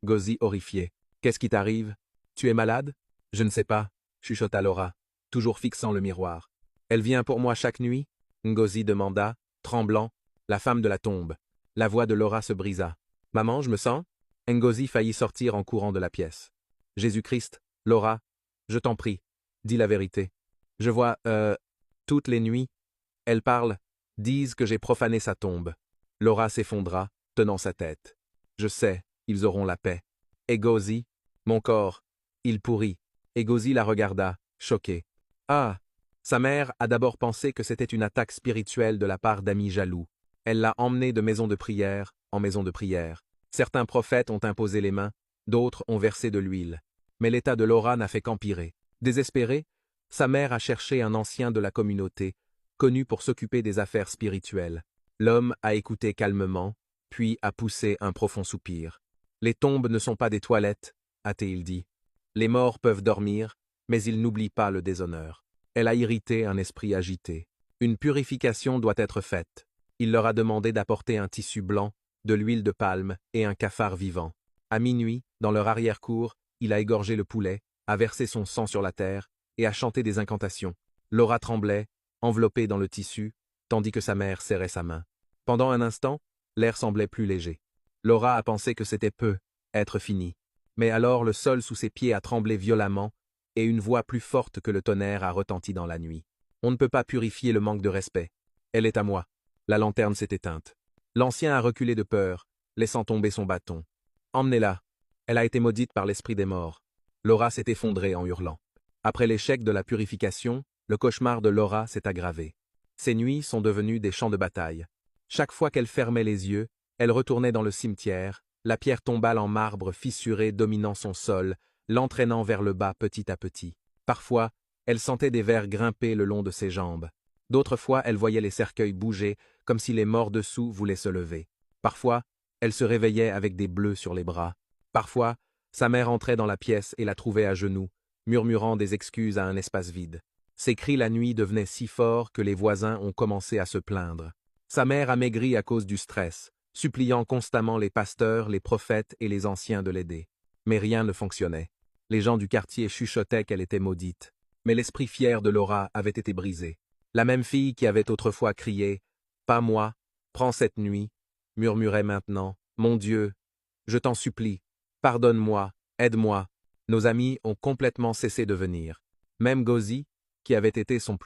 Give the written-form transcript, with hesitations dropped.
Gozi horrifié. Qu'est-ce qui t'arrive? Tu es malade? Je ne sais pas, chuchota Laura, toujours fixant le miroir. Elle vient pour moi chaque nuit? Ngozi demanda, tremblant, la femme de la tombe. La voix de Laura se brisa. Maman, je me sens? Ngozi faillit sortir en courant de la pièce. Jésus-Christ, Laura, je t'en prie, dis la vérité. Je vois, toutes les nuits, elles parlent, disent que j'ai profané sa tombe. Laura s'effondra, tenant sa tête. Je sais, ils auront la paix. Et Gozi, mon corps, il pourrit. Et Gozi la regarda, choqué. Ah! Sa mère a d'abord pensé que c'était une attaque spirituelle de la part d'amis jaloux. Elle l'a emmenée de maison de prière en maison de prière. Certains prophètes ont imposé les mains, d'autres ont versé de l'huile. Mais l'état de Laura n'a fait qu'empirer. Désespérée, sa mère a cherché un ancien de la communauté, connu pour s'occuper des affaires spirituelles. L'homme a écouté calmement, puis a poussé un profond soupir. Les tombes ne sont pas des toilettes, a-t-il dit. Les morts peuvent dormir, mais ils n'oublient pas le déshonneur. Elle a irrité un esprit agité. Une purification doit être faite. Il leur a demandé d'apporter un tissu blanc, de l'huile de palme et un cafard vivant. À minuit, dans leur arrière-cour, il a égorgé le poulet, a versé son sang sur la terre et a chanté des incantations. Laura tremblait, enveloppée dans le tissu, tandis que sa mère serrait sa main. Pendant un instant, l'air semblait plus léger. Laura a pensé que c'était peu, être fini. Mais alors le sol sous ses pieds a tremblé violemment, et une voix plus forte que le tonnerre a retenti dans la nuit. On ne peut pas purifier le manque de respect. Elle est à moi. La lanterne s'est éteinte. L'ancien a reculé de peur, laissant tomber son bâton. Emmenez-la. Elle a été maudite par l'esprit des morts. Laura s'est effondrée en hurlant. Après l'échec de la purification, le cauchemar de Laura s'est aggravé. Ses nuits sont devenues des champs de bataille. Chaque fois qu'elle fermait les yeux, elle retournait dans le cimetière, la pierre tombale en marbre fissuré dominant son sol, l'entraînant vers le bas petit à petit. Parfois, elle sentait des vers grimper le long de ses jambes. D'autres fois, elle voyait les cercueils bouger, comme si les morts dessous voulaient se lever. Parfois, elle se réveillait avec des bleus sur les bras. Parfois, sa mère entrait dans la pièce et la trouvait à genoux, murmurant des excuses à un espace vide. Ses cris la nuit devenaient si forts que les voisins ont commencé à se plaindre. Sa mère a maigri à cause du stress, suppliant constamment les pasteurs, les prophètes et les anciens de l'aider. Mais rien ne fonctionnait. Les gens du quartier chuchotaient qu'elle était maudite. Mais l'esprit fier de Laura avait été brisé. La même fille qui avait autrefois crié « Pas moi, prends cette nuit », murmurait maintenant « Mon Dieu, je t'en supplie, pardonne-moi, aide-moi ». Nos amis ont complètement cessé de venir. Même Gozi, qui avait été son plus